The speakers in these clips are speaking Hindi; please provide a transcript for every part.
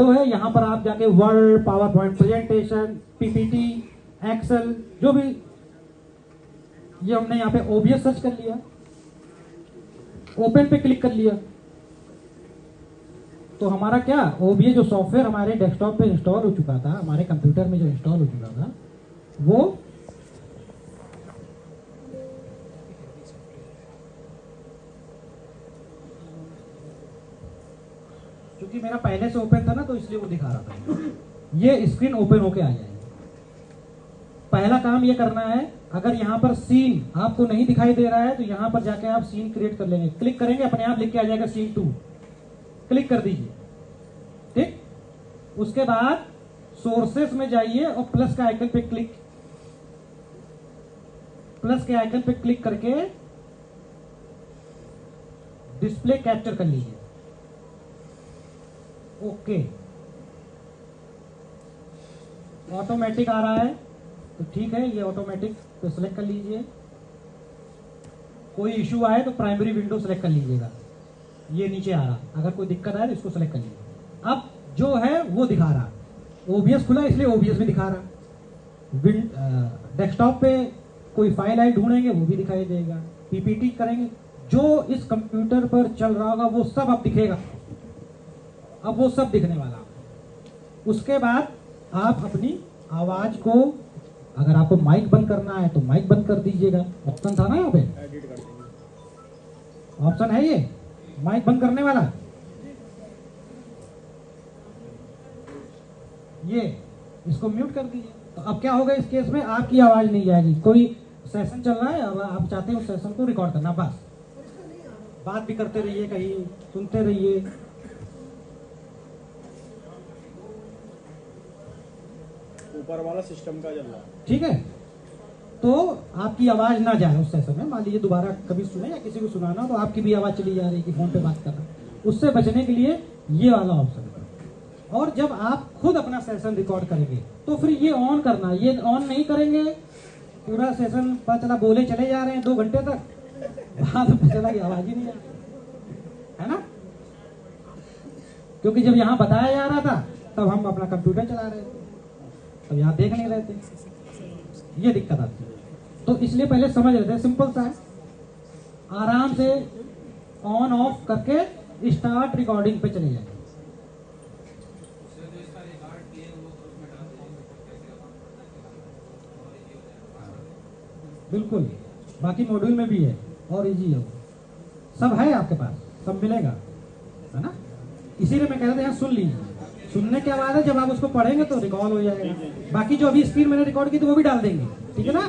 है, यहाँ पर आप जाके word, PowerPoint presentation, PPT, Excel, जो भी, ये हमने यहाँ पे ओबीएस सर्च कर लिया, ओपन पे क्लिक कर लिया, तो हमारा क्या ओबीएस जो सॉफ्टवेयर हमारे डेस्कटॉप पे इंस्टॉल हो चुका था, हमारे कंप्यूटर में जो इंस्टॉल हो चुका था, वो क्योंकि मेरा पहले से ओपन था ना, तो इसलिए वो दिखा रहा था। ये स्क्रीन ओपन होके आ जाएगी। पहला काम ये करना है, अगर यहाँ पर सीन आपको नहीं दिखाई दे रहा है तो यहाँ पर जाके आप सीन क्रिएट कर लेंगे, क्लिक करेंगे, अपने आप लिख के आ जाएगा सीन 2, क्लिक कर दीजिए। ठीक, उसके बाद सोर्सेस में जाइए और प्लस के आइकन पे क्लिक, प्लस के आइकन पे क्लिक करके डिस्प्ले कैप्चर कर लीजिए। ओके, ऑटोमेटिक आ रहा है तो ठीक है, ये ऑटोमेटिक तो सिलेक्ट कर लीजिए। कोई इशू आए तो प्राइमरी विंडो सेलेक्ट कर लीजिएगा, ये नीचे आ रहा, अगर कोई दिक्कत आए तो इसको सेलेक्ट कर लीजिए। अब जो है वो दिखा रहा, ओबीएस खुला इसलिए ओबीएस में दिखा रहा। डेस्कटॉप पे कोई फाइल आई ढूंढेंगे वो भी दिखाई देगा, पीपीटी करेंगे, जो इस कंप्यूटर पर चल रहा होगा वो सब अब दिखेगा, अब वो सब दिखने वाला। उसके बाद आप अपनी आवाज को, अगर आपको माइक बंद करना है तो माइक बंद कर दीजिएगा, ऑप्शन था ना यहाँ पे, ऑप्शन है ये माइक बंद करने वाला, ये इसको म्यूट कर दीजिए। तो अब क्या होगा इस केस में, आपकी आवाज नहीं जाएगी। कोई सेशन चल रहा है, अब आप चाहते हैं उस सेशन को रिकॉर्ड करना, बस बात भी करते रहिए, कहीं सुनते रहिए। ऊपर वाला सिस्टम का चल रहा है, ठीक है, तो आपकी आवाज ना जाए उस सेशन में। मान लीजिए दोबारा कभी सुने या किसी को सुनाना तो आपकी भी आवाज चली जा रही है कि फोन पे बात कर रहा है, उससे बचने के लिए ये वाला ऑप्शन है। और जब आप खुद अपना सेशन रिकॉर्ड करेंगे तो फिर ये ऑन करना, ये ऑन नहीं करेंगे, पूरा सेशन पता चला बोले चले जा रहे हैं 2 घंटे तक, बाद में पता चला कि आवाज ही नहीं आ रही है ना। क्योंकि जब यहाँ बताया जा रहा था तब हम अपना कंप्यूटर चला रहे थे, तब यहाँ देख नहीं रहे थे, ये दिक्कत आती है। तो इसलिए पहले समझ लेते हैं, सिंपल सा है, आराम से ऑन ऑफ करके स्टार्ट रिकॉर्डिंग पे चले जाएंगे। बिल्कुल, बाकी मॉड्यूल में भी है और इजी है, सब है आपके पास, सब मिलेगा, है ना। इसीलिए मैं कह रहा था यहाँ सुन लीजिए, सुनने के बाद है जब आप उसको पढ़ेंगे तो रिकॉल हो जाएगा। बाकी जो अभी स्क्रीन मैंने रिकॉर्ड की थी वो भी डाल देंगे, ठीक है ना।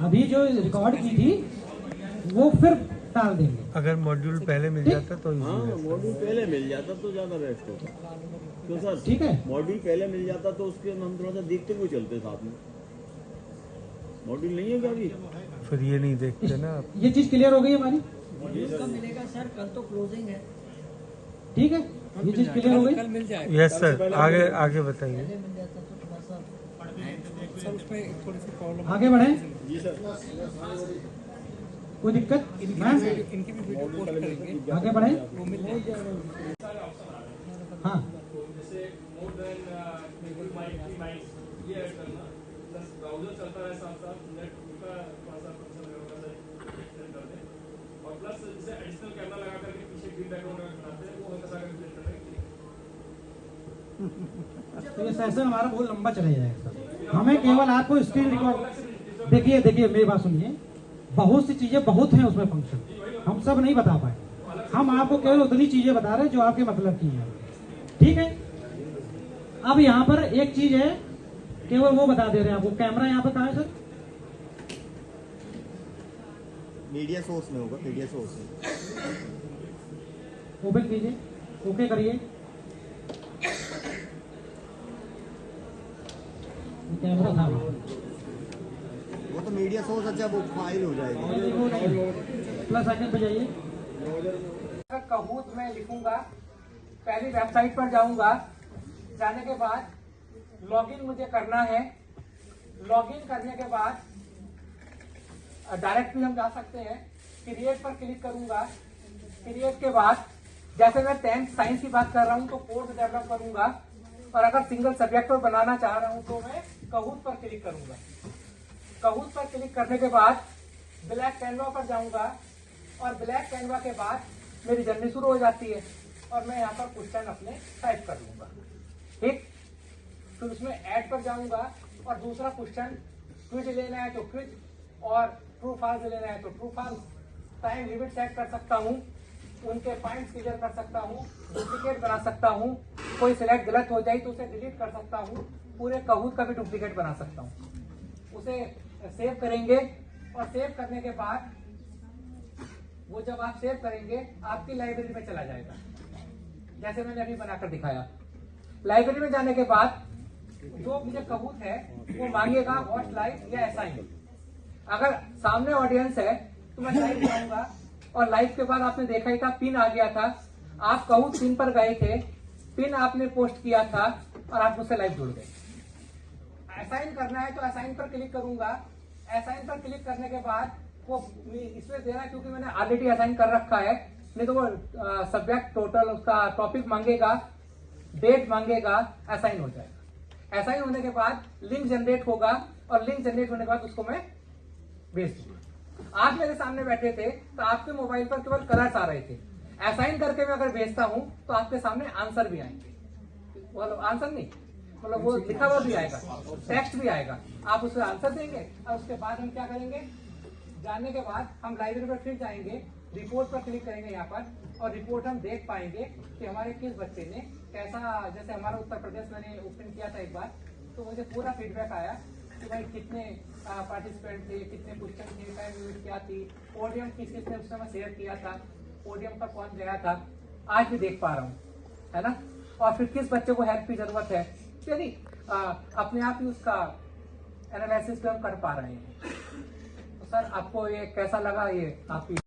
अभी जो रिकॉर्ड की थी वो फिर डाल देंगे। अगर मॉड्यूल पहले मिल जाता तो हाँ, मॉड्यूल पहले मिल जाता तो ज्यादा बेस्ट होता। तो सर ठीक है, मॉड्यूल पहले मिल जाता तो उसके हम थोड़ा सा देखते हुए चलते साथ में। मॉड्यूल नहीं है क्या अभी, फिर ये नहीं देखते ना आप। ये चीज क्लियर हो गई हमारी, कब मिलेगा सर? कल तो क्लोजिंग है। ठीक है, ये चीज क्लियर हो गई। कल मिल जाएगा यस सर, आगे आगे बताइए। पहले मिल जाता तो थोड़ा सा सर उसमें थोड़ी सी प्रॉब्लम। आगे बढ़े, जी सर। कोई दिक्कत मैम, इनकी भी वीडियो पोस्ट करेंगे, आगे बढ़े। वो मिल जाएगा। हाँ, ब्राउजर चलता है साथ साथ नेट का थोड़ा सा फंक्शन कर दें, और प्लस जैसे एडिशनल कैमरा लगा करके पीछे ग्रीन बैकग्राउंड बनाते हैं, वो हल्का सा करके प्लेस करते हैं। तो ये सेशन हमारा बहुत लंबा चला जाएगा सर। हमें केवल आपको स्क्रीन रिकॉर्ड, देखिए देखिए मेरी बात सुनिए, बहुत सी चीजें बहुत हैं उसमें फंक्शन, हम सब नहीं बता पाए, हम आपको केवल उतनी चीजें बता रहे हैं जो आपके मतलब की है, ठीक है। अब यहाँ पर एक चीज है, केवल वो बता दे रहे हैं आपको, कैमरा यहाँ पर कहाँ है सर? मीडिया सोर्स में होगा, मीडिया सोर्स में। ओपन कीजिए, ओके करिए, कैमरा था वो तो मीडिया सोर्स, अच्छा वो फाइल हो जाएगी। प्लस आइकन पे जाइए, कहूत में लिखूंगा, पहली वेबसाइट पर जाऊंगा, जाने के बाद लॉगिन मुझे करना है। लॉगिन करने के बाद डायरेक्ट भी हम जा सकते हैं, क्रिएट पर क्लिक करूंगा। क्रिएट के बाद जैसे मैं 10th साइंस की बात कर रहा हूँ तो कोर्स डेवलप करूंगा, और अगर सिंगल सब्जेक्ट पर बनाना चाह रहा हूँ तो मैं कहूत पर क्लिक करूंगा। कहूत पर क्लिक करने के बाद ब्लैक कैनवा पर जाऊंगा, और ब्लैक कैनवा के बाद मेरी जर्नी शुरू हो जाती है, और मैं यहाँ पर क्वेश्चन अपने टाइप कर लूंगा। ठीक, फिर उसमें ऐड पर जाऊंगा और दूसरा क्वेश्चन क्विज लेना है तो क्विज, और ट्रू फॉल्स लेना है तो true false. Time limit set कर सकता हूँ, उनके पॉइंट्स क्लियर कर सकता हूँ, डुप्लीकेट बना सकता हूँ, कोई सिलेक्ट गलत हो जाए तो उसे डिलीट कर सकता हूँ, पूरे कहूत का भी डुप्लीकेट बना सकता हूँ। उसे सेव करेंगे, और सेव करने के बाद वो जब आप सेव करेंगे आपकी लाइब्रेरी में चला जाएगा, जैसे मैंने अभी बनाकर दिखाया। लाइब्रेरी में जाने के बाद जो मुझे कहूत है वो मांगेगा वॉच लाइव या असाइन। अगर सामने ऑडियंस है तो मैं लाइव जाऊंगा, और लाइव के बाद आपने देखा ही था पिन आ गया था, आप कहूत पिन पर गए थे, पिन आपने पोस्ट किया था और आप मुझसे लाइव जुड़ गए। असाइन करना है तो असाइन पर क्लिक करूंगा। असाइन पर क्लिक करने के बाद वो इसमें देना है क्योंकि मैंने ऑलरेडी असाइन कर रखा है, नहीं तो वो सब्जेक्ट टोटल उसका टॉपिक मांगेगा, डेट मांगेगा, असाइन हो जाएगा। असाइन होने के बाद लिंक जनरेट होगा, और लिंक जनरेट होने के बाद उसको मैं भेज दूंगा। आप मेरे सामने बैठे थे तो आपके मोबाइल पर केवल कलर्स आ रहे थे, असाइन करके मैं अगर भेजता हूं तो आपके सामने आंसर भी आएंगे, मतलब आंसर नहीं, मतलब वो लिखा हुआ भी आएगा, टेक्स्ट भी आएगा, आप उसमें आंसर देंगे। और उसके बाद हम क्या करेंगे, जानने के बाद हम लाइब्रेरी पर फिर जाएंगे, रिपोर्ट पर क्लिक करेंगे यहाँ पर, और रिपोर्ट हम देख पाएंगे कि हमारे किस बच्चे ने कैसा, जैसे हमारा उत्तर प्रदेश मैंने ओपन किया था एक बार, तो मुझे पूरा फीडबैक आया कि भाई कितने पार्टिसिपेंट थे, कितने क्वेश्चन थे, टाइम लिमिट क्या थी, पोडियम किस किसने उस समय शेयर किया था, पोडियम पर कौन गया था, आज भी देख पा रहा हूँ, है ना। और फिर किस बच्चे को हेल्प की जरूरत है, यानी अपने आप ही उसका एनालिसिस भी हम कर पा रहे हैं। तो सर आपको ये कैसा लगा, ये आपकी